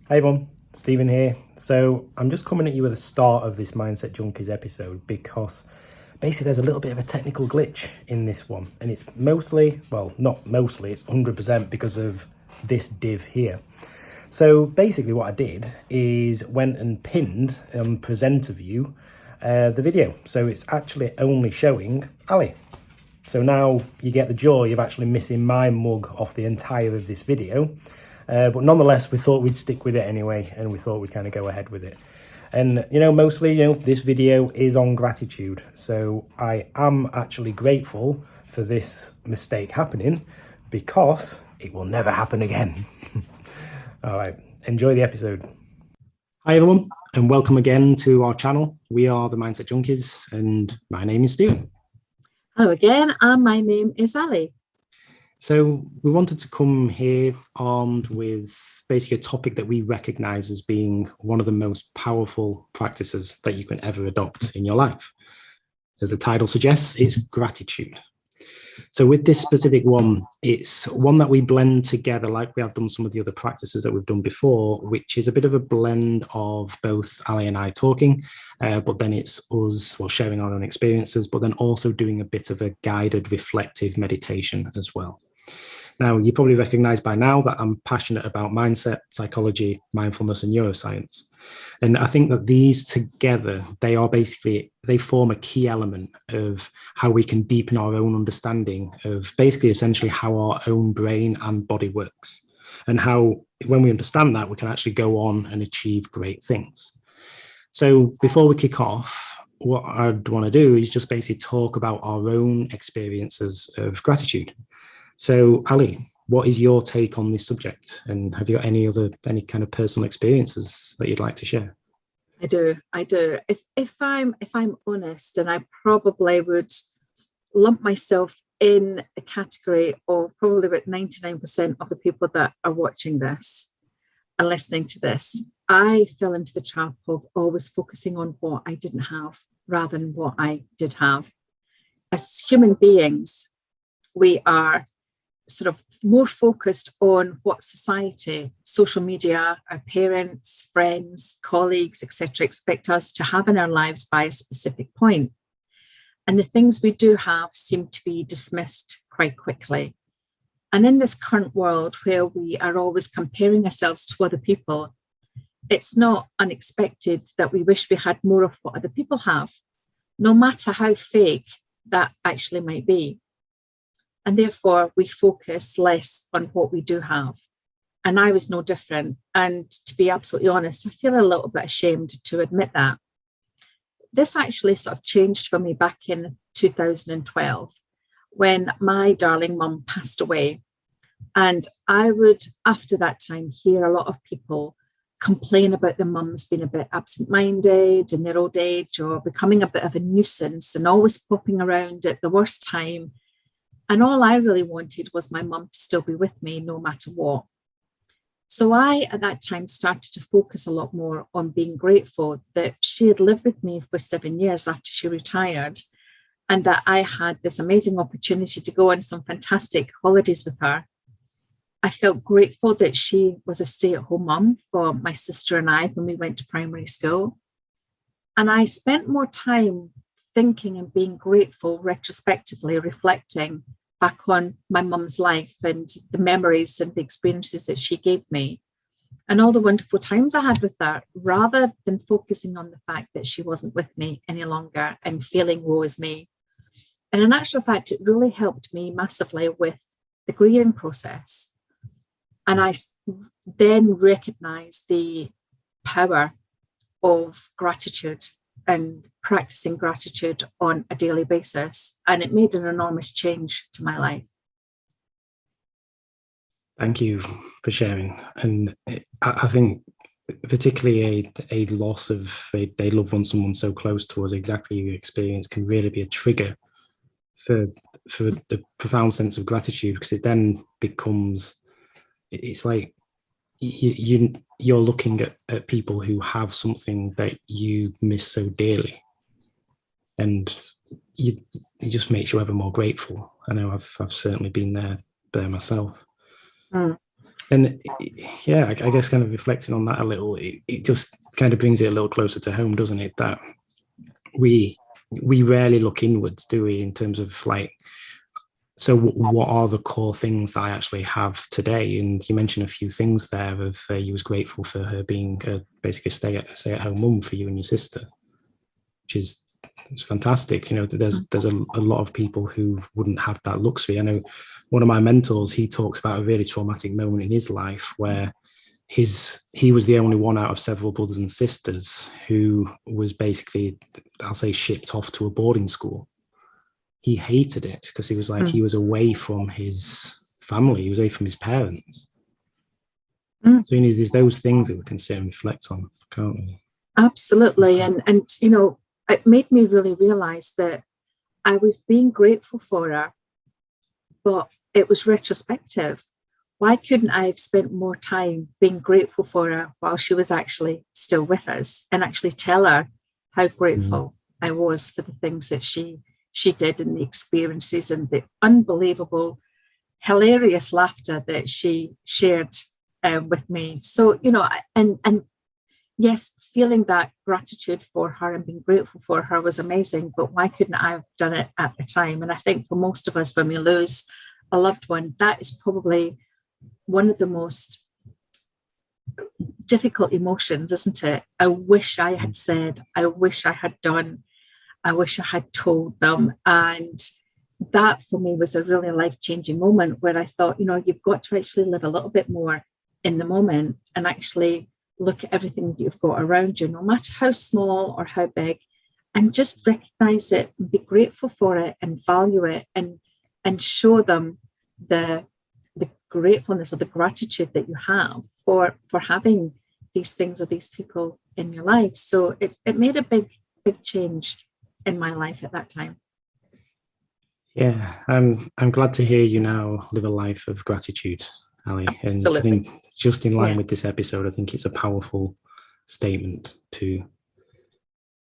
Hey everyone, Stephen here. So I'm just coming at you at the start of this Mindset Junkies episode because basically there's a little bit of a technical glitch in this one, and it's mostly, well, not mostly, it's 100% because of this div here. So basically what I did is went and pinned on presenter view the video. So it's actually only showing Allie. So now you get the joy of actually missing my mug off the entire of this video. But nonetheless, we thought we'd stick with it anyway, and we thought we'd kind of go ahead with it. And, mostly, this video is on gratitude. So I am actually grateful for this mistake happening because it will never happen again. All right, enjoy the episode. Hi, everyone, and welcome again to our channel. We are the Mindset Junkies, and my name is Stephen. Hello again, and my name is Allie. So we wanted to come here armed with basically a topic that we recognize as being one of the most powerful practices that you can ever adopt in your life. As the title suggests, it's gratitude. So with this specific one, it's one that we blend together like we have done some of the other practices that we've done before, which is a bit of a blend of both Allie and I talking, but then it's us sharing our own experiences, but then also doing a bit of a guided reflective meditation as well. Now, you probably recognize by now that I'm passionate about mindset, psychology, mindfulness, and neuroscience. And I think that these together, they form a key element of how we can deepen our own understanding of basically essentially how our own brain and body works. And how, when we understand that, we can actually go on and achieve great things. So before we kick off, what I'd want to do is just basically talk about our own experiences of gratitude. So, Allie, what is your take on this subject? And have you got any kind of personal experiences that you'd like to share? I do. If I'm honest, and I probably would lump myself in a category of probably about 99% of the people that are watching this and listening to this, I fell into the trap of always focusing on what I didn't have rather than what I did have. As human beings, we are sort of more focused on what society, social media, our parents, friends, colleagues, etc., expect us to have in our lives by a specific point. And the things we do have seem to be dismissed quite quickly. And in this current world where we are always comparing ourselves to other people, it's not unexpected that we wish we had more of what other people have, no matter how fake that actually might be. And therefore, we focus less on what we do have. And I was no different. And to be absolutely honest, I feel a little bit ashamed to admit that. This actually sort of changed for me back in 2012 when my darling mum passed away. And I would, after that time, hear a lot of people complain about their mums being a bit absent-minded in their old age or becoming a bit of a nuisance and always popping around at the worst time. And all I really wanted was my mum to still be with me no matter what. So I, at that time, started to focus a lot more on being grateful that she had lived with me for 7 years after she retired, and that I had this amazing opportunity to go on some fantastic holidays with her. I felt grateful that she was a stay-at-home mum for my sister and I when we went to primary school. And I spent more time thinking and being grateful, retrospectively reflecting back on my mum's life and the memories and the experiences that she gave me and all the wonderful times I had with her, rather than focusing on the fact that she wasn't with me any longer and feeling woe is me. And in actual fact, it really helped me massively with the grieving process. And I then recognized the power of gratitude and practicing gratitude on a daily basis. And it made an enormous change to my life. Thank you for sharing. And I think particularly a loss of a loved one, someone so close to us, exactly your experience can really be a trigger for the profound sense of gratitude, because it then becomes, it's like you're looking at people who have something that you miss so dearly, and it just makes you ever more grateful. I know I've certainly been there myself. And yeah, I guess kind of reflecting on that a little, it just kind of brings it a little closer to home, doesn't it? That we rarely look inwards, do we, in terms of like, so what are the core things that I actually have today? And you mentioned a few things there of you was grateful for her being basically a stay at home mum for you and your sister, which is it's fantastic. You know, there's a lot of people who wouldn't have that luxury. I know one of my mentors, he talks about a really traumatic moment in his life where he was the only one out of several brothers and sisters who was basically, I'll say, shipped off to a boarding school. He hated it because he was like, he was away from his family, he was away from his parents. So you know, there's those things that we can sit and reflect on, can't we? Absolutely. And you know, it made me really realize that I was being grateful for her, but it was retrospective. Why couldn't I have spent more time being grateful for her while she was actually still with us, and actually tell her how grateful I was for the things that she did, and the experiences and the unbelievable, hilarious laughter that she shared with me. So, you know, and yes, feeling that gratitude for her and being grateful for her was amazing, but why couldn't I have done it at the time? And I think for most of us, when we lose a loved one, that is probably one of the most difficult emotions, isn't it? I wish I had said, I wish I had done, I wish I had told them. And that for me was a really life-changing moment where I thought, you know, you've got to actually live a little bit more in the moment and actually look at everything you've got around you, no matter how small or how big, and just recognize it and be grateful for it and value it, and show them the gratefulness or the gratitude that you have for having these things or these people in your life. So it made a big change in my life at that time. Yeah, I'm glad to hear you now live a life of gratitude, Allie. And I think just in line with this episode, I think it's a powerful statement to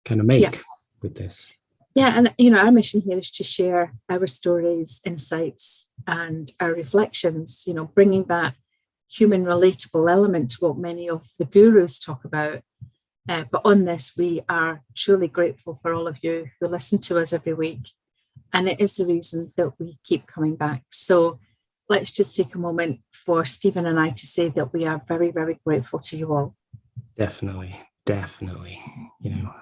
kind of make with this. Yeah, and you know, our mission here is to share our stories, insights, and our reflections, you know, bringing that human relatable element to what many of the gurus talk about. But on this, we are truly grateful for all of you who listen to us every week. And it is the reason that we keep coming back. So let's just take a moment for Stephen and I to say that we are very, very grateful to you all. Definitely. You know,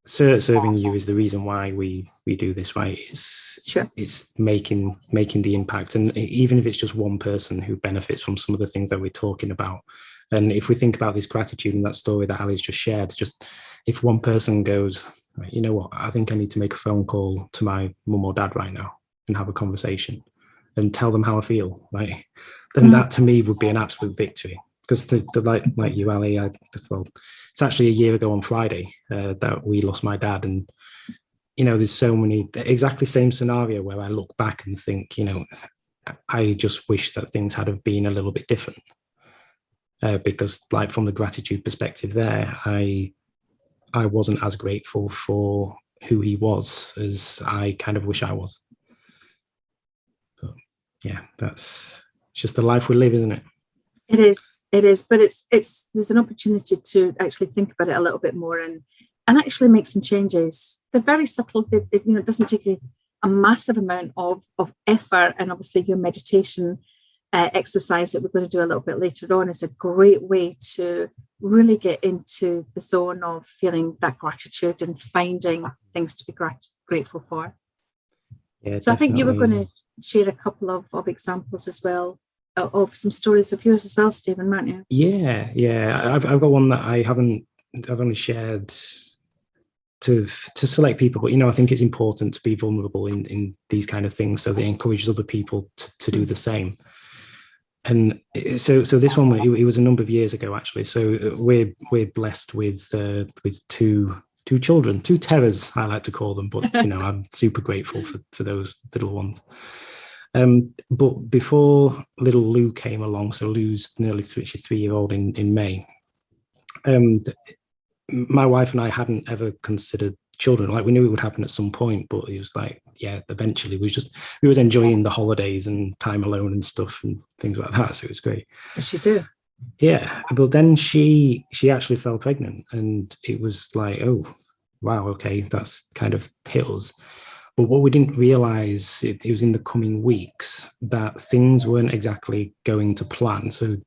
serving you is the reason why we do this, right? It's making the impact. And even if it's just one person who benefits from some of the things that we're talking about. And if we think about this gratitude and that story that Allie's just shared, just if one person goes, you know what, I think I need to make a phone call to my mum or dad right now and have a conversation and tell them how I feel, right? Then that to me would be an absolute victory. Because like you, Allie, it's actually a year ago on Friday that we lost my dad. And, you know, there's so many, exactly same scenario where I look back and think, you know, I just wish that things had have been a little bit different. Because like from the gratitude perspective there, I wasn't as grateful for who he was as I kind of wish I was. But yeah, it's just the life we live, isn't it? It is, but it's there's an opportunity to actually think about it a little bit more and actually make some changes. They're very subtle. It doesn't take a massive amount of effort, and obviously your meditation exercise that we're going to do a little bit later on is a great way to really get into the zone of feeling that gratitude and finding things to be grateful for. Yeah, so definitely. I think you were going to share a couple of examples as well of some stories of yours as well, Stephen, weren't you? Yeah. I've got one that I've only shared to select people, but you know, I think it's important to be vulnerable in these kind of things so they encourage other people to do the same. And so this one, it was a number of years ago actually. So we're blessed with two children, two terrors I like to call them, but you know, I'm super grateful for those little ones. But before little Lou came along, so Lou's nearly 3-year-old in May, my wife and I hadn't ever considered children. Like we knew it would happen at some point, but it was like, yeah, eventually we was enjoying the holidays and time alone and stuff and things like that. So it was great. Yes, you do. Yeah, but then she actually fell pregnant, and it was like, oh, wow, okay, that's kind of hit us. But what we didn't realize, it was in the coming weeks that things weren't exactly going to plan. So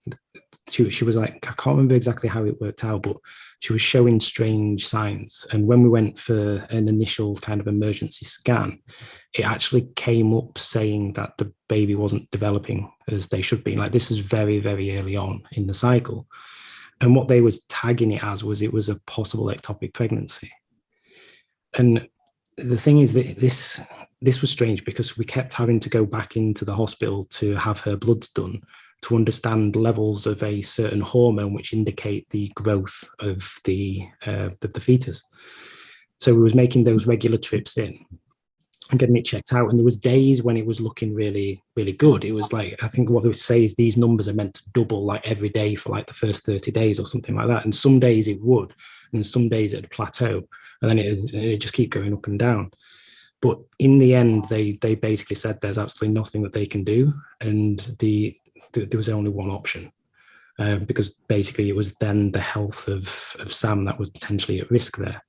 she was like, I can't remember exactly how it worked out, but she was showing strange signs. And when we went for an initial kind of emergency scan, it actually came up saying that the baby wasn't developing as they should be. Like this is very, very early on in the cycle. And what they was tagging it as was it was a possible ectopic pregnancy. And the thing is that this was strange because we kept having to go back into the hospital to have her bloods done to understand levels of a certain hormone which indicate the growth of the fetus. So we was making those regular trips in and getting it checked out. And there was days when it was looking really, really good. It was like, I think what they would say is these numbers are meant to double like every day for like the first 30 days or something like that. And some days it would, and some days it'd plateau, and then it'd just keep going up and down. But in the end, they basically said there's absolutely nothing that they can do. And there was only one option, because basically it was then the health of Sam that was potentially at risk there.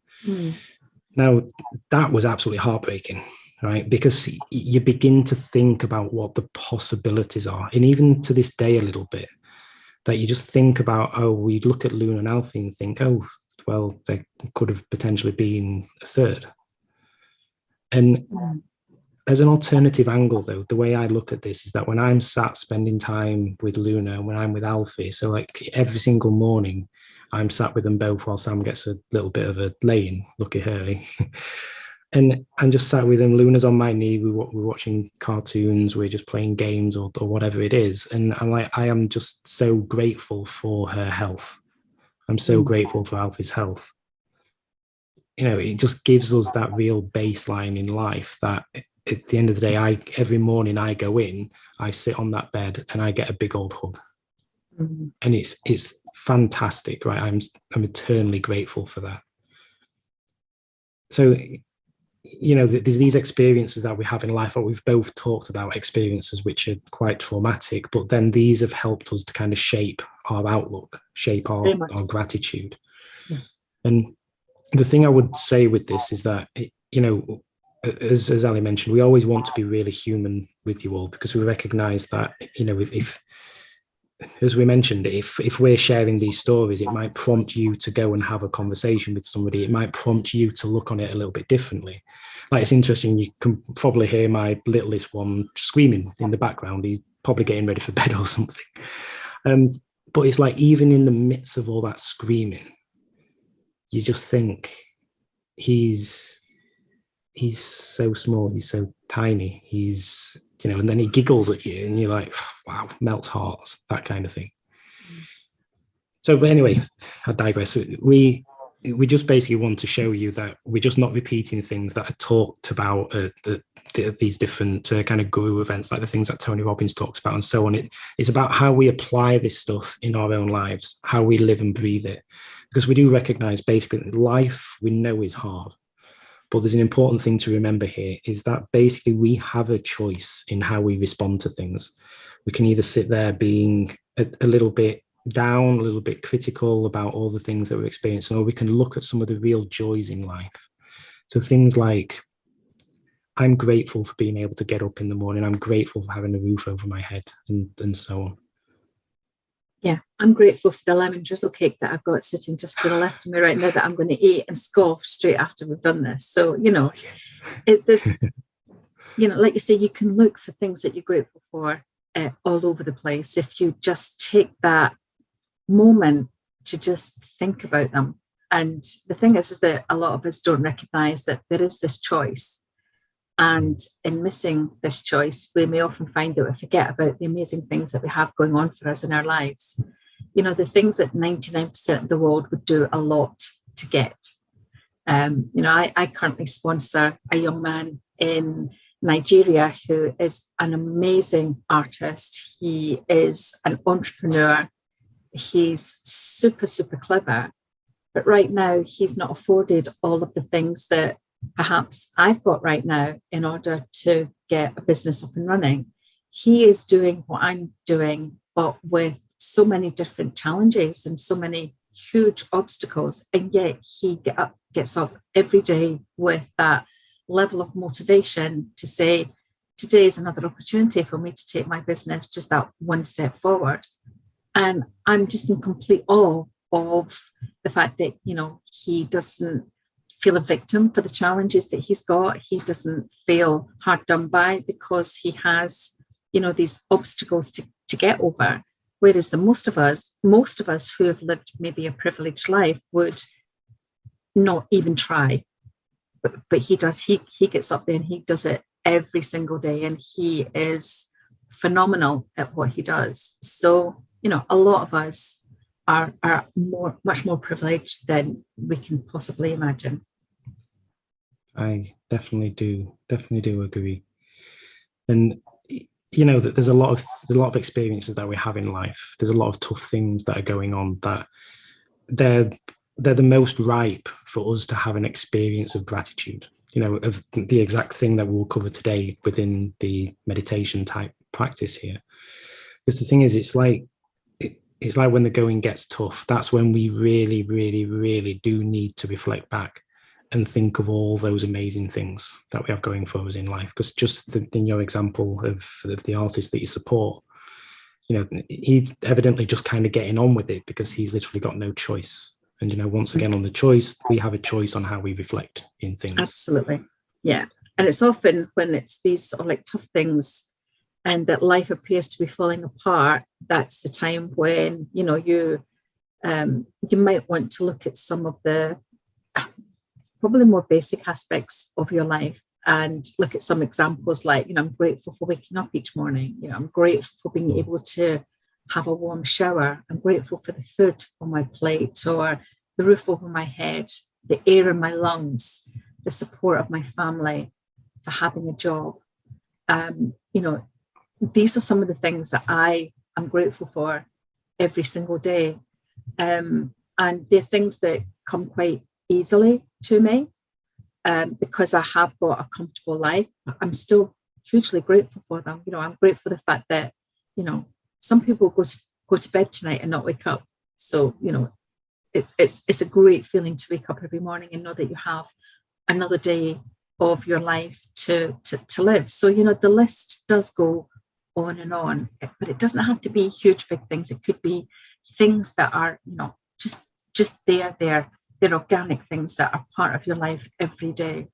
Now, that was absolutely heartbreaking, right? Because you begin to think about what the possibilities are. And even to this day, a little bit, that you just think about, oh, we look at Luna and Alfie and think, oh, well, there could have potentially been a third. And as an alternative angle, though, the way I look at this is that when I'm sat spending time with Luna and when I'm with Alfie, so like every single morning, I'm sat with them both while Sam gets a little bit of a lay-in. Look at her. Eh? And I'm just sat with him. Luna's on my knee. We're watching cartoons. We're just playing games or whatever it is. And I'm like, I am just so grateful for her health. I'm so grateful for Alfie's health. You know, it just gives us that real baseline in life that at the end of the day, every morning I go in, I sit on that bed and I get a big old hug. And it's fantastic, right? I'm eternally grateful for that. So, you know, there's these experiences that we have in life, or we've both talked about experiences which are quite traumatic, but then these have helped us to kind of shape our outlook, shape our gratitude. Yeah. And the thing I would say with this is that, you know, as Ali mentioned, we always want to be really human with you all, because we recognize that, you know, if as we mentioned, if we're sharing these stories, it might prompt you to go and have a conversation with somebody. It might prompt you to look on it a little bit differently. Like, it's interesting, you can probably hear my littlest one screaming in the background. He's probably getting ready for bed or something. But it's like, even in the midst of all that screaming, you just think he's so small, he's so tiny, he's, you know, and then he giggles at you and you're like, wow, melts hearts, that kind of thing. So, but anyway, I digress. We just basically want to show you that we're just not repeating things that are talked about at these different kind of guru events, like the things that Tony Robbins talks about and so on. It's about how we apply this stuff in our own lives, how we live and breathe it. Because we do recognize basically that life we know is hard. But there's an important thing to remember here, is that basically we have a choice in how we respond to things. We can either sit there being a little bit down, a little bit critical about all the things that we're experiencing, or we can look at some of the real joys in life. So things like, I'm grateful for being able to get up in the morning. I'm grateful for having a roof over my head, and so on. Yeah, I'm grateful for the lemon drizzle cake that I've got sitting just to the left of me right now that I'm going to eat and scoff straight after we've done this. So, you know, this, you know, like you say, you can look for things that you're grateful for all over the place if you just take that moment to just think about them. And the thing is that a lot of us don't recognize that there is this choice. And in missing this choice, we may often find that we forget about the amazing things that we have going on for us in our lives. You know, the things that 99% of the world would do a lot to get. You know, I currently sponsor a young man in Nigeria who is an amazing artist. He is an entrepreneur. He's super, super clever. But right now, he's not afforded all of the things that perhaps I've got right now in order to get a business up and running. He is doing what I'm doing, but with so many different challenges and so many huge obstacles. And yet he gets up every day with that level of motivation to say, today is another opportunity for me to take my business just that one step forward. And I'm just in complete awe of the fact that, he doesn't feel a victim for the challenges that he's got. He doesn't feel hard done by because he has, these obstacles to get over. Whereas most of us who have lived maybe a privileged life would not even try. But he does. He gets up there and he does it every single day, and he is phenomenal at what he does. So, a lot of us are much more privileged than we can possibly imagine. I definitely do agree. And that there's a lot of experiences that we have in life. There's a lot of tough things that are going on that they're the most ripe for us to have an experience of gratitude, of the exact thing that we'll cover today within the meditation type practice here. Because the thing is, it's like when the going gets tough, that's when we really, really, really do need to reflect back and think of all those amazing things that we have going for us in life. Because just in your example of the artist that you support, he's evidently just kind of getting on with it because he's literally got no choice. And, once again, on the choice, we have a choice on how we reflect in things. Absolutely. Yeah. And it's often when it's these sort of like tough things and that life appears to be falling apart, that's the time when, you might want to look at some of the probably more basic aspects of your life and look at some examples like, I'm grateful for waking up each morning. I'm grateful for being able to have a warm shower. I'm grateful for the food on my plate or the roof over my head, the air in my lungs, the support of my family, for having a job. These are some of the things that I am grateful for every single day. And they're things that come quite easily to me because I have got a comfortable life. I'm still hugely grateful for them. I'm grateful for the fact that, some people go to bed tonight and not wake up. So, it's a great feeling to wake up every morning and know that you have another day of your life to live. So, the list does go on and on, but it doesn't have to be huge, big things. It could be things that are, just there. They're organic things that are part of your life every day,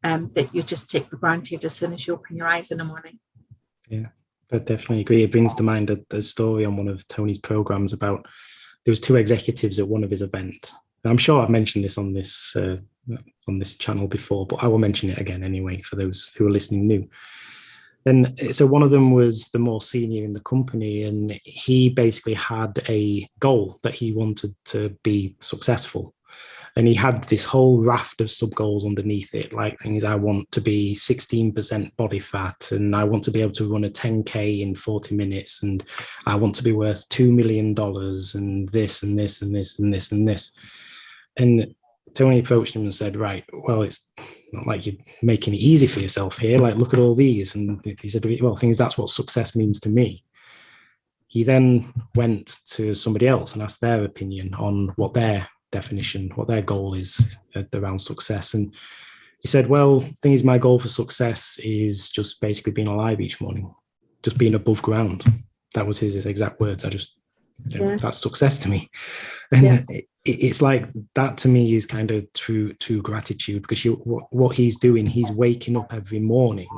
that you just take for granted as soon as you open your eyes in the morning. Yeah, I definitely agree. It brings to mind a story on one of Tony's programs about there was two executives at one of his events. I'm sure I've mentioned this on this channel before, but I will mention it again anyway for those who are listening new. And so one of them was the more senior in the company, and he basically had a goal that he wanted to be successful. And he had this whole raft of sub goals underneath it, like things I want to be 16% body fat, and I want to be able to run a 10K in 40 minutes, and I want to be worth $2 million, and this and this and this and this and this. And Tony approached him and said, right, well, it's not like you're making it easy for yourself here. Like, look at all these. And he said, well, that's what success means to me. He then went to somebody else and asked their opinion on what their definition, what their goal is around success. And he said, well, the thing is, my goal for success is just basically being alive each morning, just being above ground. That was his exact words. That's success to me. And it's like that to me is kind of true gratitude, because what he's doing, he's waking up every morning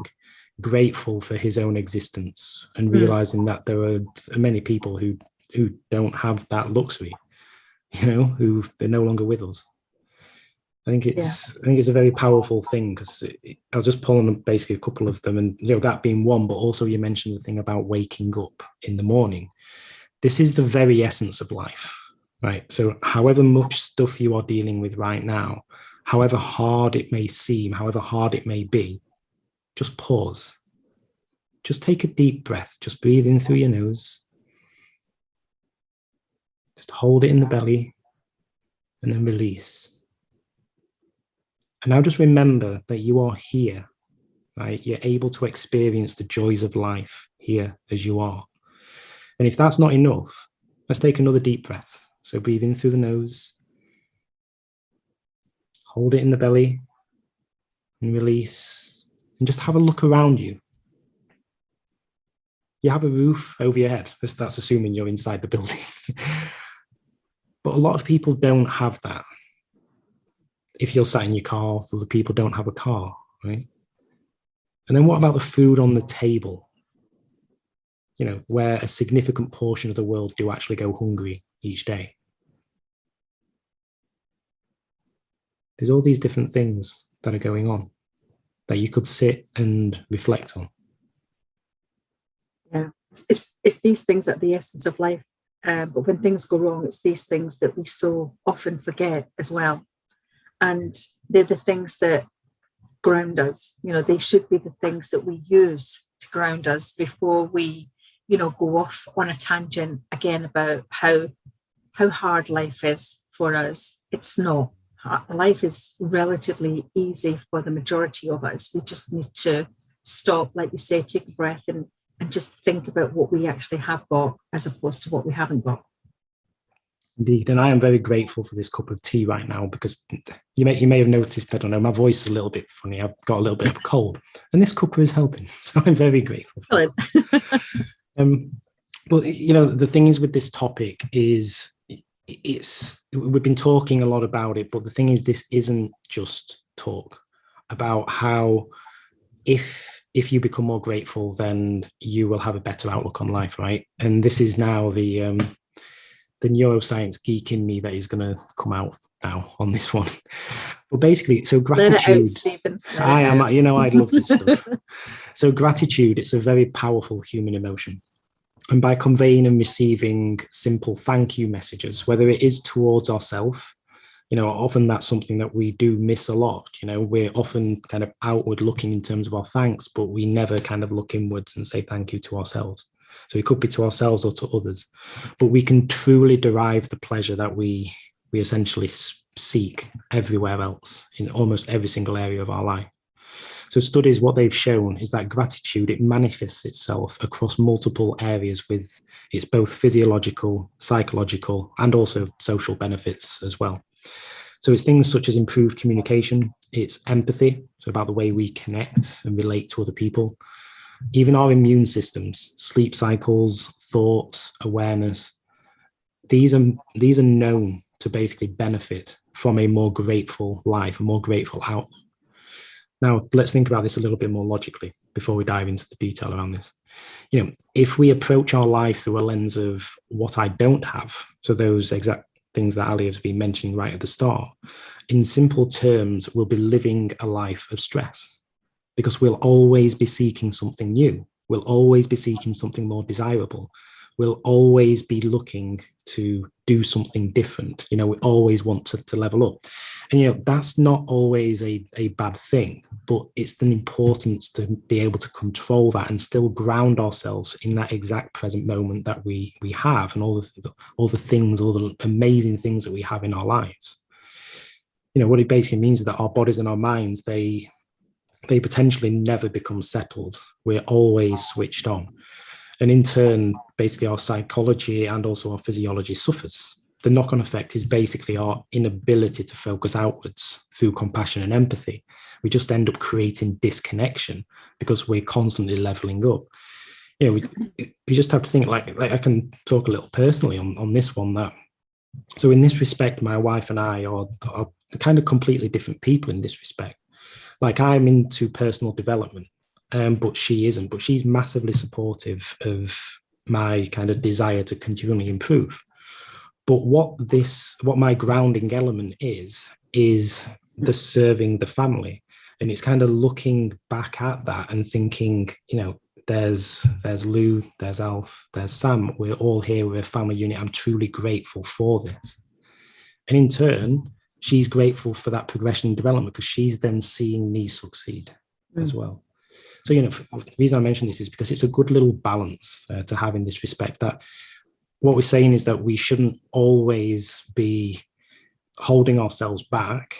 grateful for his own existence and realizing that there are many people who don't have that luxury, who they're no longer with us. I think it's a very powerful thing, because I'll just pull on basically a couple of them, and that being one, but also you mentioned the thing about waking up in the morning. This is the very essence of life, right? So however much stuff you are dealing with right now, however hard it may seem, however hard it may be, just pause. Just take a deep breath. Just breathe in through your nose. Just hold it in the belly. and then release. And now just remember that you are here, right? You're able to experience the joys of life here as you are. And if that's not enough, let's take another deep breath. So breathe in through the nose, hold it in the belly, and release. And just have a look around you. You have a roof over your head. That's assuming you're inside the building. But a lot of people don't have that. If you're sat in your car, other people don't have a car, right? And then what about the food on the table? You know, where a significant portion of the world do actually go hungry each day. There's all these different things that are going on that you could sit and reflect on. Yeah, it's these things at the essence of life. But when things go wrong, it's these things that we so often forget as well. And they're the things that ground us. You know, they should be the things that we use to ground us before we, you know, go off on a tangent again about how hard life is for us. It's not. Life is relatively easy for the majority of us. We just need to stop, like you say, take a breath and just think about what we actually have got as opposed to what we haven't got. Indeed, and I am very grateful for this cup of tea right now, because you may have noticed, I don't know, my voice is a little bit funny. I've got a little bit of a cold, and this cuppa is helping. So I'm very grateful for it. But you know, the thing is with this topic is we've been talking a lot about it, but the thing is, this isn't just talk about how if you become more grateful, then you will have a better outlook on life, right? And this is now the neuroscience geek in me that is going to come out now on this one. But basically, so gratitude. Let it out, Stephen. I am, you know, I love this stuff. So gratitude, it's a very powerful human emotion. And by conveying and receiving simple thank you messages, whether it is towards ourselves, you know, often that's something that we do miss a lot. You know, we're often kind of outward looking in terms of our thanks, but we never kind of look inwards and say thank you to ourselves. So it could be to ourselves or to others, but we can truly derive the pleasure that we essentially seek everywhere else, in almost every single area of our life. So studies, what they've shown is that gratitude, it manifests itself across multiple areas with its both physiological, psychological, and also social benefits as well. So it's things such as improved communication, it's empathy, so about the way we connect and relate to other people, even our immune systems, sleep cycles, thoughts, awareness. These are known to basically benefit from a more grateful life, a more grateful outlook. Now, let's think about this a little bit more logically before we dive into the detail around this. You know, if we approach our life through a lens of what I don't have, so those exact things that Allie has been mentioning right at the start, in simple terms, we'll be living a life of stress, because we'll always be seeking something new. We'll always be seeking something more desirable. We'll always be looking to do something different. You know, we always want to level up. And, you know, that's not always a bad thing, but it's the importance to be able to control that and still ground ourselves in that exact present moment that we have, and all the things, all the amazing things that we have in our lives. You know, what it basically means is that our bodies and our minds, they potentially never become settled. We're always switched on. And in turn, basically our psychology and also our physiology suffers. The knock-on effect is basically our inability to focus outwards through compassion and empathy. We just end up creating disconnection because we're constantly leveling up. You know, we just have to think, like I can talk a little personally on this one, that so in this respect, my wife and I are kind of completely different people in this respect. Like, I'm into personal development, but she isn't. But she's massively supportive of my kind of desire to continually improve. But what my grounding element is the serving the family. And it's kind of looking back at that and thinking, you know, there's Lou, there's Alf, there's Sam. We're all here. We're a family unit. I'm truly grateful for this. And in turn, she's grateful for that progression and development, because she's then seeing me succeed as well. So, you know, the reason I mention this is because it's a good little balance to have in this respect, that what we're saying is that we shouldn't always be holding ourselves back,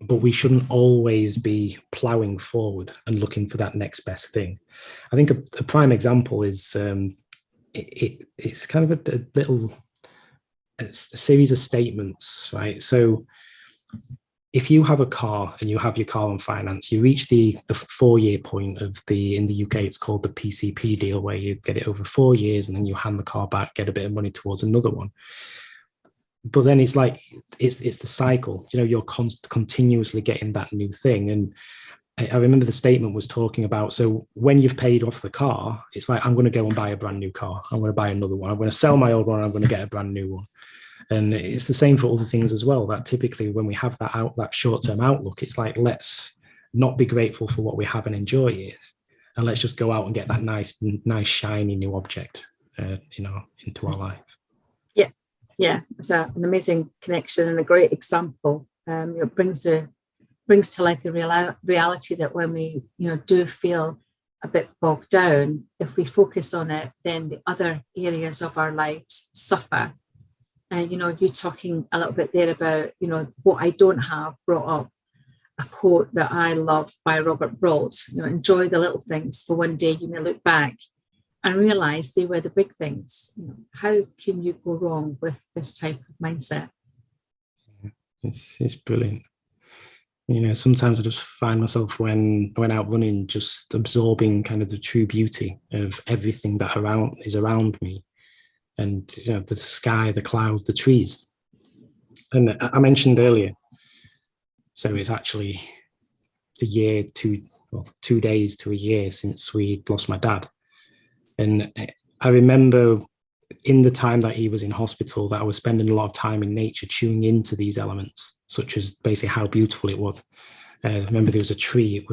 but we shouldn't always be plowing forward and looking for that next best thing. I think a prime example is it's kind of a little a series of statements, right? So if you have a car and you have your car on finance, you reach the 4-year point of in the UK, it's called the PCP deal, where you get it over 4 years and then you hand the car back, get a bit of money towards another one. But then it's like, it's the cycle, you're continuously getting that new thing. And I remember the statement was talking about, so when you've paid off the car, it's like, I'm going to go and buy a brand new car. I'm going to buy another one. I'm going to sell my old one. I'm going to get a brand new one. And it's the same for other things as well, that typically when we have that short-term outlook, it's like, let's not be grateful for what we have and enjoy it. And let's just go out and get that nice, shiny new object, into our life. Yeah. It's an amazing connection and a great example. It brings to life the reality that when we, do feel a bit bogged down, if we focus on it, then the other areas of our lives suffer. You talking a little bit there about, what I don't have, brought up a quote that I love by Robert Brault, enjoy the little things, for one day you may look back and realize they were the big things. How can you go wrong with this type of mindset? It's brilliant. Sometimes I just find myself when out running, just absorbing kind of the true beauty of everything that is around me. And the sky, the clouds, the trees. And I mentioned earlier, so it's actually 2 days to a year since we lost my dad. And I remember in the time that he was in hospital that I was spending a lot of time in nature, tuning into these elements, such as basically how beautiful it was. I remember there was a tree.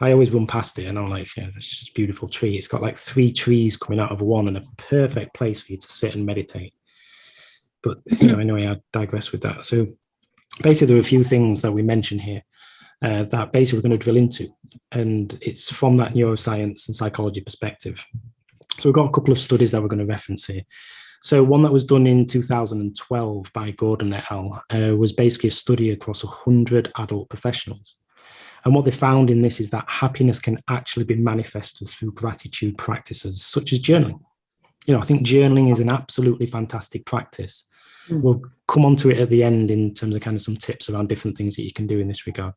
I always run past it and I'm like, that's just a beautiful tree. It's got like 3 trees coming out of one and a perfect place for you to sit and meditate. But, anyway, I digress with that. So basically there are a few things that we mentioned here that basically we're going to drill into. And it's from that neuroscience and psychology perspective. So we've got a couple of studies that we're going to reference here. So one that was done in 2012 by Gordon et al. Was basically a study across 100 adult professionals. And what they found in this is that happiness can actually be manifested through gratitude practices such as journaling. I think journaling is an absolutely fantastic practice. We'll come on to it at the end in terms of kind of some tips around different things that you can do in this regard.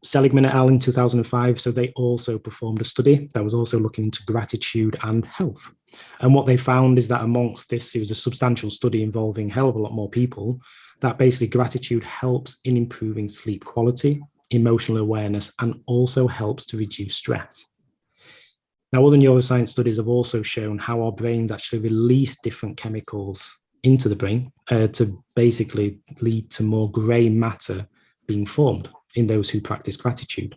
Seligman et al. In 2005, so they also performed a study that was also looking into gratitude and health. And what they found is that amongst this, it was a substantial study involving a hell of a lot more people, that basically gratitude helps in improving sleep quality, emotional awareness, and also helps to reduce stress. Now, other neuroscience studies have also shown how our brains actually release different chemicals into the brain to basically lead to more grey matter being formed in those who practice gratitude.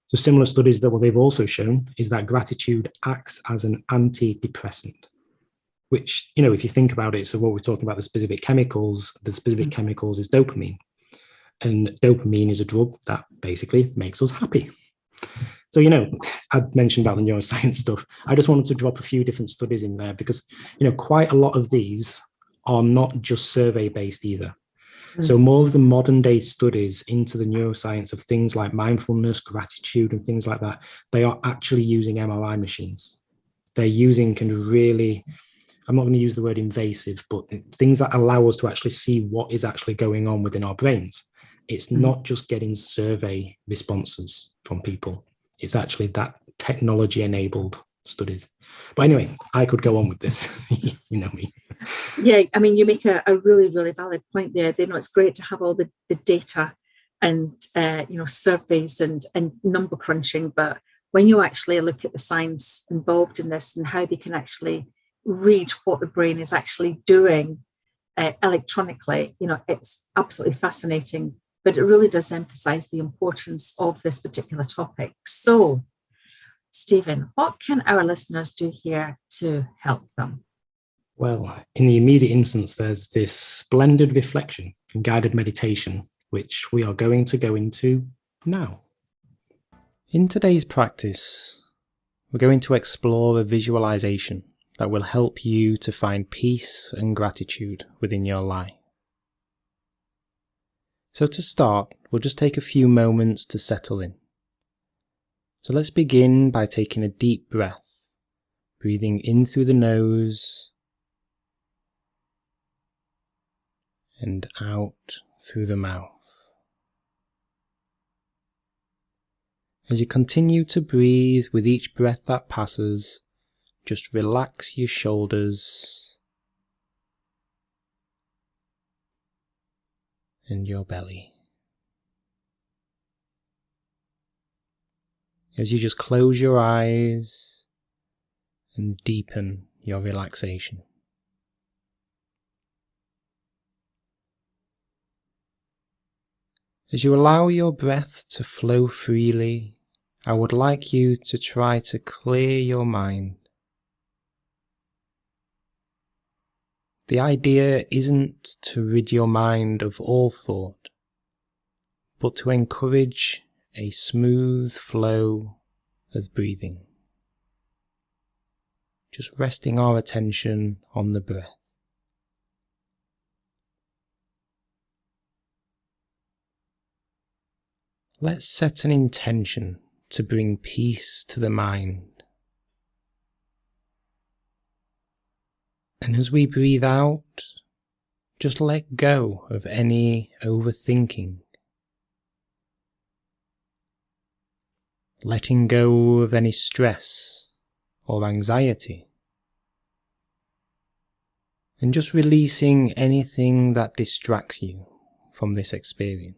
So similar studies that what they've also shown is that gratitude acts as an antidepressant, which, if you think about it, so what we're talking about, the specific chemicals is dopamine. And dopamine is a drug that basically makes us happy. So, I mentioned about the neuroscience stuff. I just wanted to drop a few different studies in there because, quite a lot of these are not just survey-based either. So more of the modern day studies into the neuroscience of things like mindfulness, gratitude, and things like that, they are actually using MRI machines. They're using kind of really, I'm not going to use the word invasive, but things that allow us to actually see what is actually going on within our brains. It's not just getting survey responses from people. It's actually that technology-enabled studies. But anyway, I could go on with this. You know me. Yeah, I mean, you make a really, really valid point there. It's great to have all the data and, surveys and number crunching. But when you actually look at the science involved in this and how they can actually read what the brain is actually doing electronically, it's absolutely fascinating. But it really does emphasize the importance of this particular topic. So, Stephen, what can our listeners do here to help them? Well, in the immediate instance, there's this blended reflection and guided meditation, which we are going to go into now. In today's practice, we're going to explore a visualization that will help you to find peace and gratitude within your life. So to start, we'll just take a few moments to settle in. So let's begin by taking a deep breath, breathing in through the nose and out through the mouth. As you continue to breathe with each breath that passes, just relax your shoulders and your belly. As you just close your eyes and deepen your relaxation. As you allow your breath to flow freely, I would like you to try to clear your mind. The idea isn't to rid your mind of all thought, but to encourage a smooth flow of breathing. Just resting our attention on the breath. Let's set an intention to bring peace to the mind. And as we breathe out, just let go of any overthinking. Letting go of any stress or anxiety. And just releasing anything that distracts you from this experience.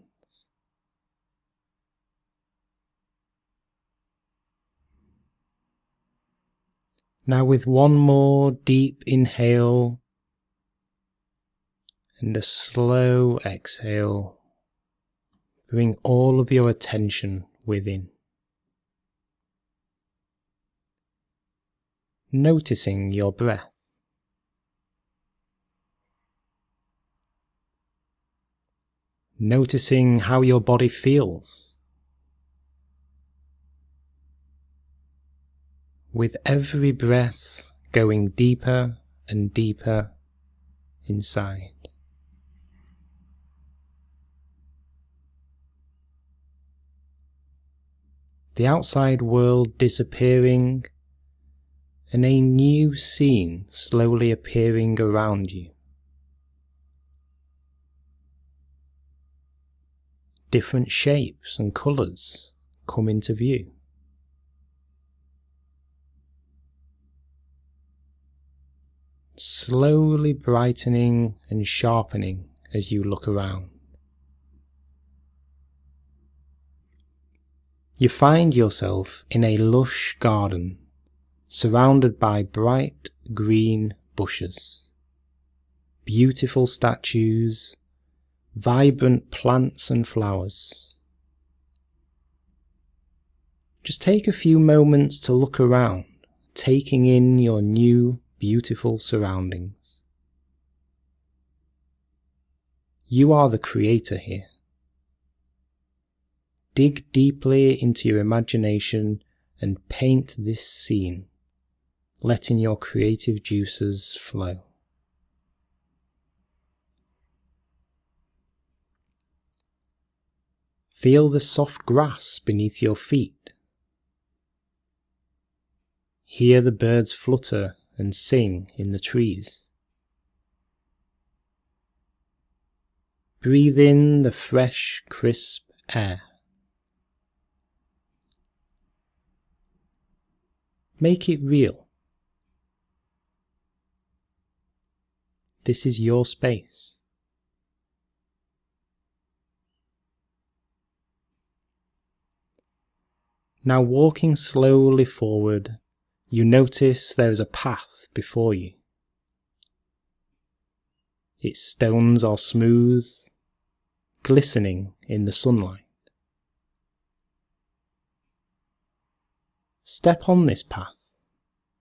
Now with one more deep inhale and a slow exhale, bring all of your attention within. Noticing your breath. Noticing how your body feels. With every breath going deeper and deeper inside. The outside world disappearing and a new scene slowly appearing around you. Different shapes and colours come into view. Slowly brightening and sharpening as you look around. You find yourself in a lush garden, surrounded by bright green bushes, beautiful statues, vibrant plants and flowers. Just take a few moments to look around, taking in your new beautiful surroundings. You are the creator here. Dig deeply into your imagination and paint this scene, letting your creative juices flow. Feel the soft grass beneath your feet. Hear the birds flutter and sing in the trees. Breathe in the fresh, crisp air. Make it real. This is your space. Now walking slowly forward, you notice there is a path before you. Its stones are smooth, glistening in the sunlight. Step on this path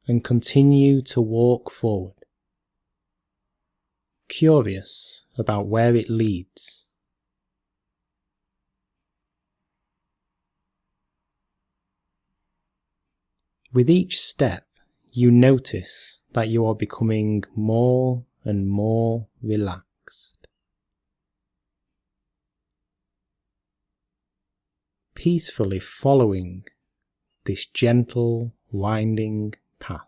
and continue to walk forward, curious about where it leads. With each step, you notice that you are becoming more and more relaxed. peacefully following this gentle, winding path.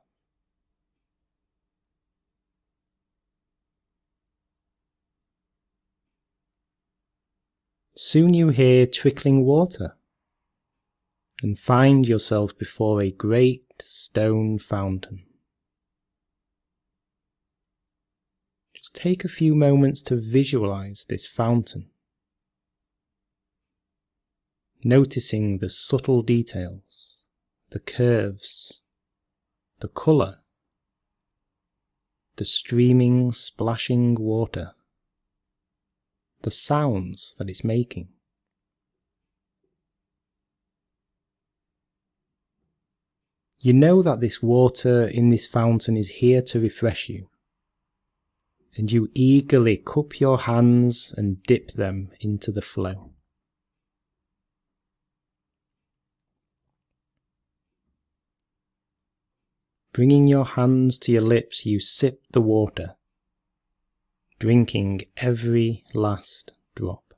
Soon you hear trickling water and find yourself before a great stone fountain. Just take a few moments to visualize this fountain, noticing the subtle details, the curves, the colour, the streaming, splashing water, the sounds that it's making. You know that this water in this fountain is here to refresh you, and you eagerly cup your hands and dip them into the flow. Bringing your hands to your lips, you sip the water, drinking every last drop.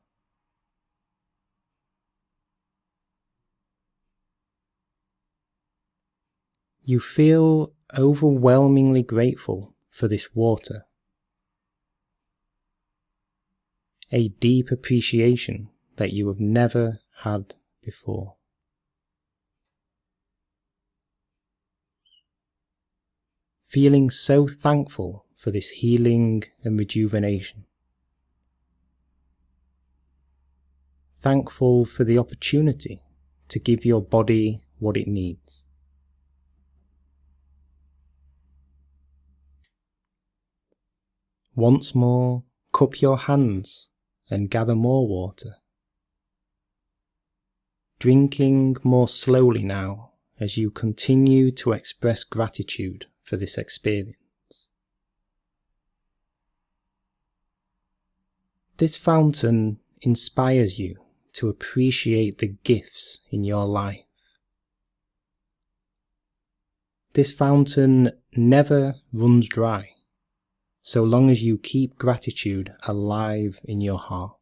You feel overwhelmingly grateful for this water, a deep appreciation that you have never had before. Feeling so thankful for this healing and rejuvenation. Thankful for the opportunity to give your body what it needs. Once more, cup your hands and gather more water. Drinking more slowly now as you continue to express gratitude for this experience. This fountain inspires you to appreciate the gifts in your life. This fountain never runs dry, so long as you keep gratitude alive in your heart.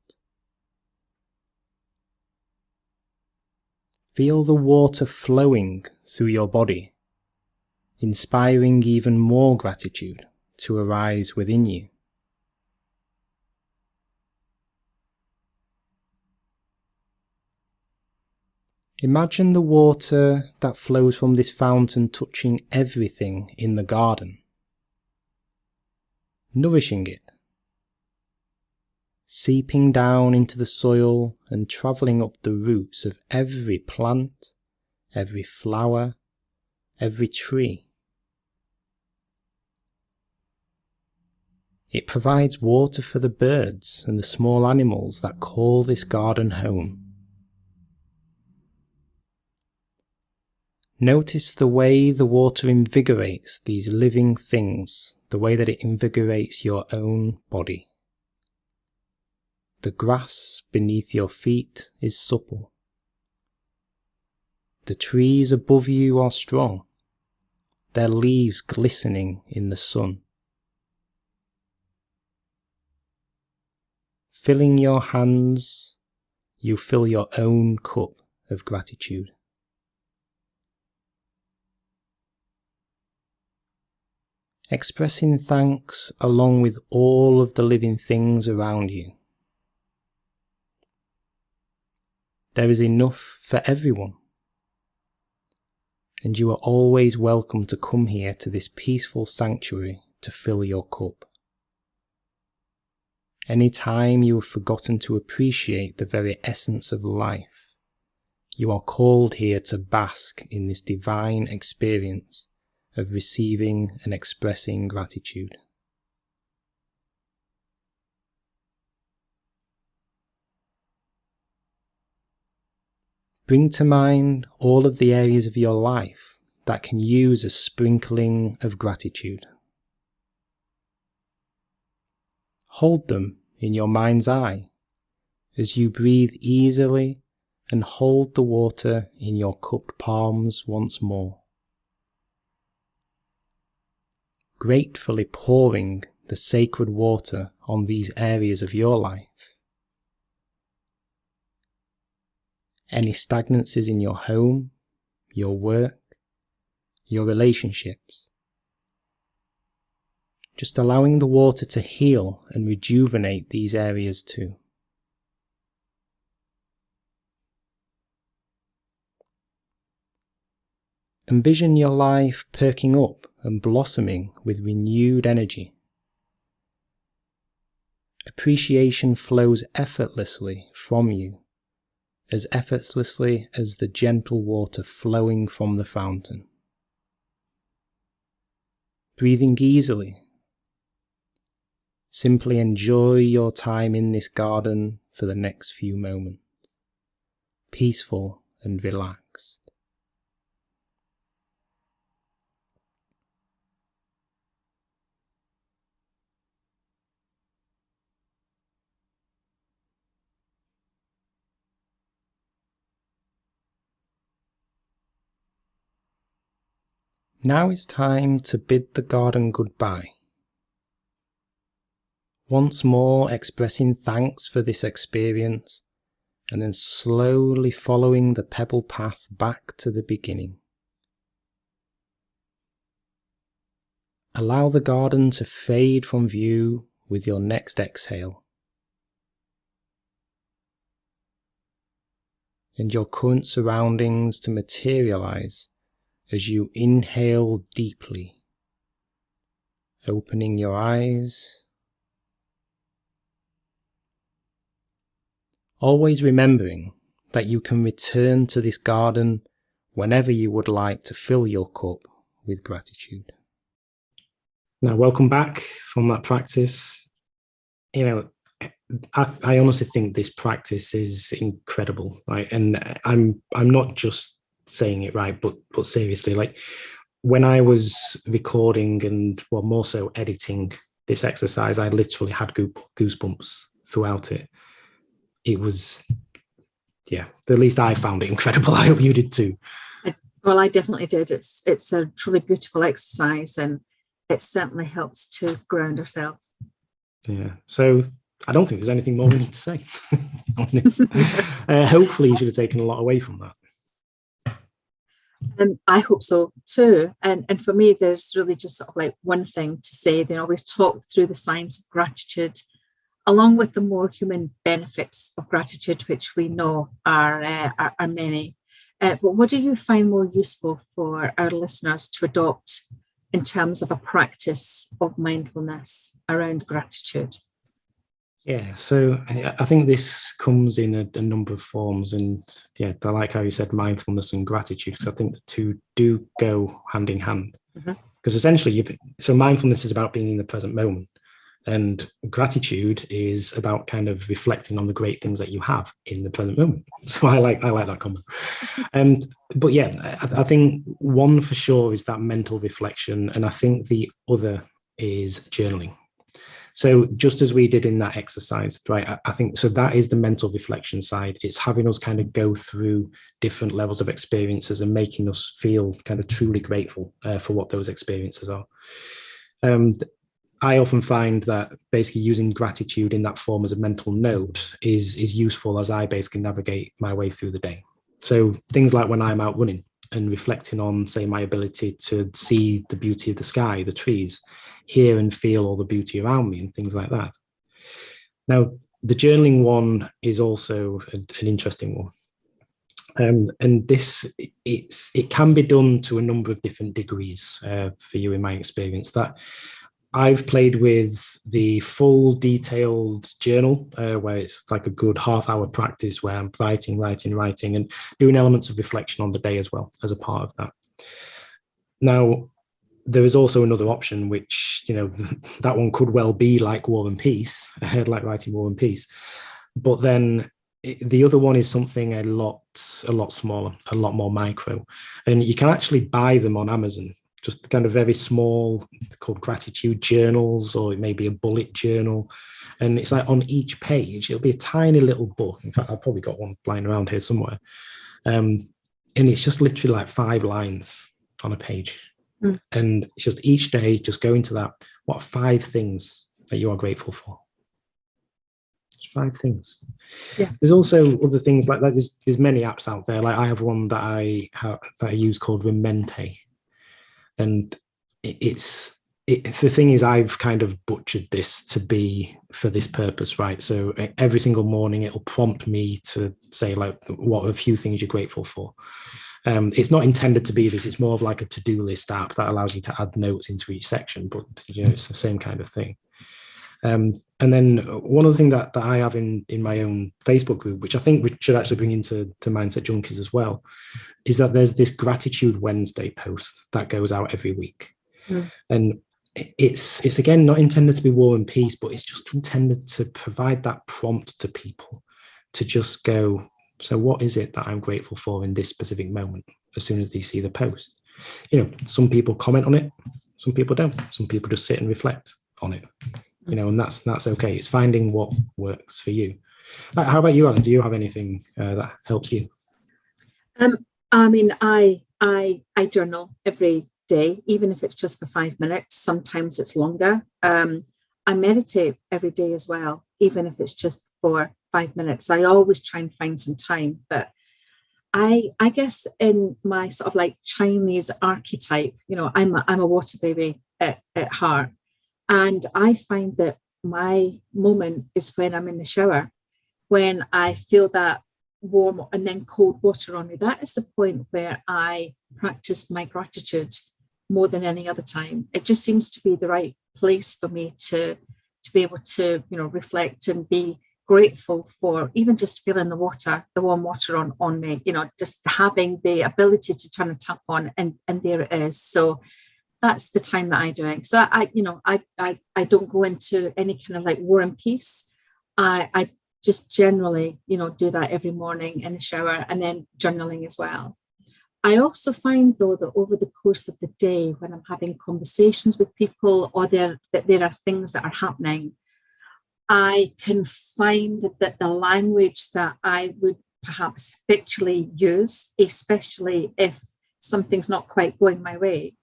Feel the water flowing through your body, inspiring even more gratitude to arise within you. Imagine the water that flows from this fountain touching everything in the garden, nourishing it, seeping down into the soil and travelling up the roots of every plant, every flower, every tree. It provides water for the birds and the small animals that call this garden home. Notice the way the water invigorates these living things, the way that it invigorates your own body. The grass beneath your feet is supple. The trees above you are strong, their leaves glistening in the sun. Filling your hands, you fill your own cup of gratitude. Expressing thanks along with all of the living things around you. There is enough for everyone, and you are always welcome to come here to this peaceful sanctuary to fill your cup. Any time you have forgotten to appreciate the very essence of life, you are called here to bask in this divine experience of receiving and expressing gratitude. Bring to mind all of the areas of your life that can use a sprinkling of gratitude. Hold them in your mind's eye as you breathe easily and hold the water in your cupped palms once more. Gratefully pouring the sacred water on these areas of your life. any stagnancies in your home, your work, your relationships. Just allowing the water to heal and rejuvenate these areas too. Envision your life perking up and blossoming with renewed energy. Appreciation flows effortlessly from you, as effortlessly as the gentle water flowing from the fountain. Breathing easily. Simply enjoy your time in this garden for the next few moments, peaceful and relaxed. Now it's time to bid the garden goodbye. Once more expressing thanks for this experience, and then slowly following the pebble path back to the beginning. Allow the garden to fade from view with your next exhale, and your current surroundings to materialize as you inhale deeply, opening your eyes, always remembering that you can return to this garden whenever you would like to fill your cup with gratitude. Now, welcome back from that practice. I honestly think this practice is incredible, right? And I'm not just saying it, right, but seriously, like when I was recording and more so editing this exercise, I literally had goosebumps throughout it. It was, at least I found it incredible. I hope you did too. Well, I definitely did. It's a truly beautiful exercise, and it certainly helps to ground ourselves. Yeah. So I don't think there's anything more we need to say on this. Hopefully you should have taken a lot away from that. I hope so too. And for me, there's really just sort of like one thing to say. We've talked through the science of gratitude, along with the more human benefits of gratitude, which we know are many. But what do you find more useful for our listeners to adopt in terms of a practice of mindfulness around gratitude? Yeah, so I think this comes in a number of forms, and I like how you said mindfulness and gratitude, because I think the two do go hand in hand. Because essentially, so mindfulness is about being in the present moment, and gratitude is about kind of reflecting on the great things that you have in the present moment. So I like that combo. But I think one for sure is that mental reflection, and I think the other is journaling. So just as we did in that exercise, right, I think, so that is the mental reflection side. It's having us kind of go through different levels of experiences and making us feel kind of truly grateful for what those experiences are. I often find that basically using gratitude in that form as a mental note is useful as I basically navigate my way through the day. So things like when I'm out running and reflecting on, say, my ability to see the beauty of the sky, the trees, hear and feel all the beauty around me and things like that. Now, the journaling one is also an interesting one. And this, it can be done to a number of different degrees for you, in my experience. That I've played with the full detailed journal, where it's like a good half-hour practice where I'm writing, and doing elements of reflection on the day as well as a part of that. Now, there is also another option, which, that one could well be like War and Peace, like writing War and Peace. But then the other one is something a lot smaller, a lot more micro. And you can actually buy them on Amazon, just kind of very small, called gratitude journals, or it may be a bullet journal. And it's like on each page, it'll be a tiny little book. In fact, I've probably got one lying around here somewhere. And it's just literally like 5 lines on a page. And it's just each day, just go into that. What are 5 things that you are grateful for? 5 things. Yeah. There's also other things like that. There's many apps out there. Like I have one that I use called Remente, and the thing is, I've kind of butchered this to be for this purpose, right? So every single morning it'll prompt me to say like what are a few things you're grateful for. It's not intended to be this. It's more of like a to-do list app that allows you to add notes into each section, but it's the same kind of thing. And then one other thing that I have in my own Facebook group, which I think we should actually bring into Mindset Junkies as well, is that there's this Gratitude Wednesday post that goes out every week. And it's again not intended to be war and peace, but it's just intended to provide that prompt to people to just go, so what is it that I'm grateful for in this specific moment as soon as they see the post? Some people comment on it, some people don't, some people just sit and reflect on it, and that's okay. It's finding what works for you. How about you, Alan? Do you have anything that helps you? I mean, I journal every day, even if it's just for 5 minutes. Sometimes it's longer. I meditate every day as well, even if it's just for 5 minutes. I always try and find some time, but I guess in my sort of like Chinese archetype, I'm a water baby at heart, and I find that my moment is when I'm in the shower, when I feel that warm and then cold water on me. That is the point where I practice my gratitude more than any other time. It just seems to be the right place for me to be able to, reflect and be grateful for even just feeling the warm water on me, just having the ability to turn a tap on and there it is. So that's the time that I'm doing. So I don't go into any kind of like war and peace. I just generally, do that every morning in the shower, and then journaling as well. I also find, though, that over the course of the day, when I'm having conversations with people or there are things that are happening, I can find that the language that I would perhaps habitually use, especially if something's not quite going my way,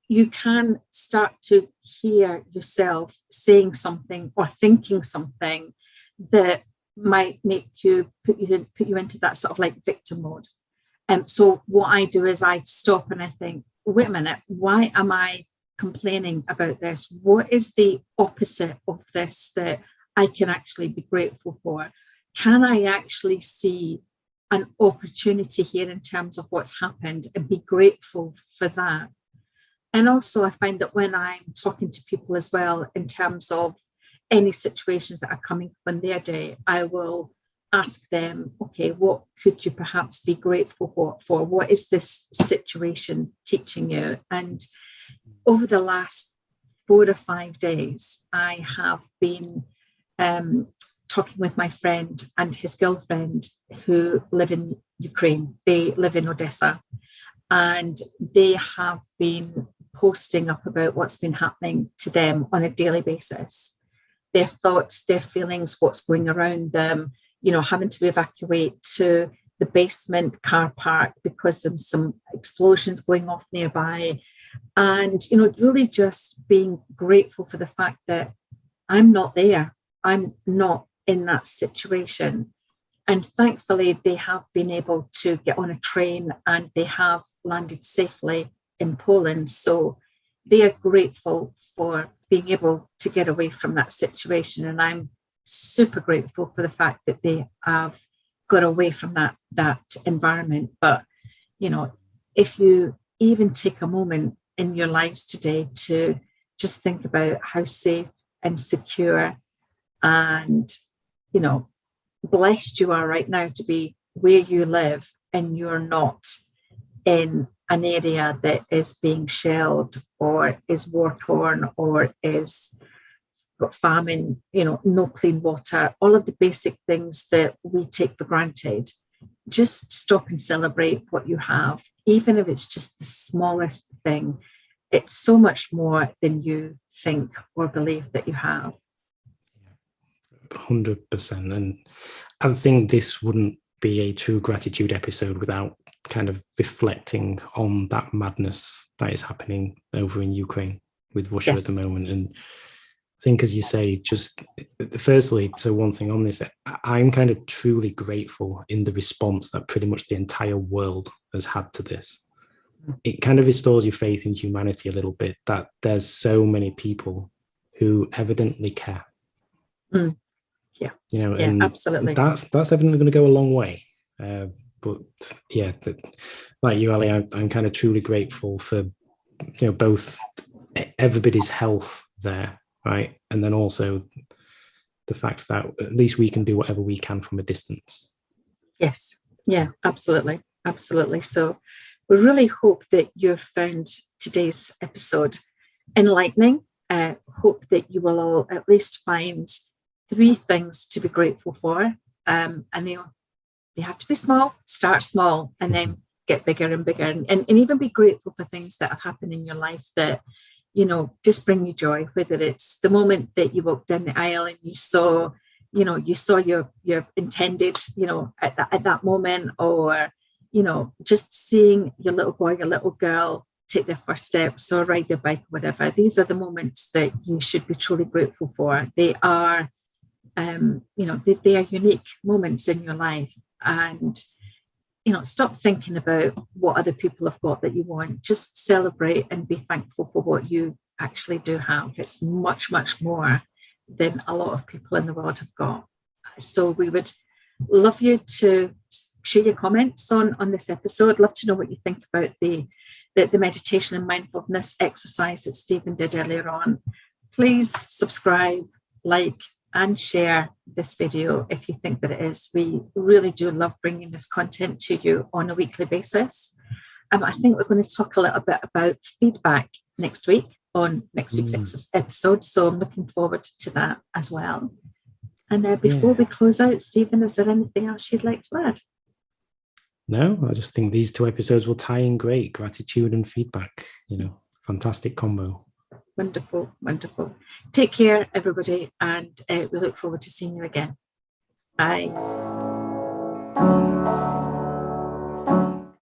you can start to hear yourself saying something or thinking something that might make you put you into that sort of like victim mode. So what I do is I stop and I think, wait a minute, why am I complaining about this? What is the opposite of this that I can actually be grateful for? Can I actually see an opportunity here in terms of what's happened and be grateful for that? And also I find that when I'm talking to people as well, in terms of any situations that are coming up in their day, I will ask them, okay, what could you perhaps be grateful for? What is this situation teaching you? And over the last 4 or 5 days, I have been talking with my friend and his girlfriend who live in Ukraine. They live in Odessa, and they have been posting up about what's been happening to them on a daily basis. Their thoughts, their feelings, what's going around them, having to evacuate to the basement car park because there's some explosions going off nearby. And, really just being grateful for the fact that I'm not there. I'm not in that situation. And thankfully, they have been able to get on a train and they have landed safely in Poland. So they are grateful for being able to get away from that situation. And I'm super grateful for the fact that they have got away from that environment. But, if you even take a moment in your lives today to just think about how safe and secure and, blessed you are right now to be where you live, and you're not in an area that is being shelled or is war-torn or is got famine, no clean water, all of the basic things that we take for granted. Just stop and celebrate what you have, even if it's just the smallest thing. It's so much more than you think or believe that you have. 100%. And I think this wouldn't be a true gratitude episode without kind of reflecting on that madness that is happening over in Ukraine with Russia at the moment. And think, as you say, just firstly, so one thing on this, I'm kind of truly grateful in the response that pretty much the entire world has had to this. It kind of restores your faith in humanity a little bit, that there's so many people who evidently care. Yeah, and absolutely. That's evidently going to go a long way. But yeah, like you, Allie, I'm kind of truly grateful for both everybody's health there, right, and then also the fact that at least we can do whatever we can from a distance. Yes, yeah, absolutely. So we really hope that you've found today's episode enlightening. Hope that you will all at least find 3 things to be grateful for, and they have to be small. Start small and then get bigger and bigger, and even be grateful for things that have happened in your life that just bring you joy, whether it's the moment that you walked down the aisle and you saw your intended at that moment, or just seeing your little boy, your little girl take their first steps or ride their bike, whatever. These are the moments that you should be truly grateful for. They are they are unique moments in your life, and stop thinking about what other people have got that you want. Just celebrate and be thankful for what you actually do have. It's much, much more than a lot of people in the world have got. So we would love you to share your comments on this episode. Love to know what you think about the meditation and mindfulness exercise that Stephen did earlier on. Please subscribe, like, and share this video if you think that it is. We really do love bringing this content to you on a weekly basis. I think we're going to talk a little bit about feedback next week on next week's episode, so I'm looking forward to that as well. And before we close out, Stephen, is there anything else you'd like to add? No, I just think these 2 episodes will tie in great. Gratitude and feedback, fantastic combo. Wonderful. Take care, everybody, and we look forward to seeing you again. Bye.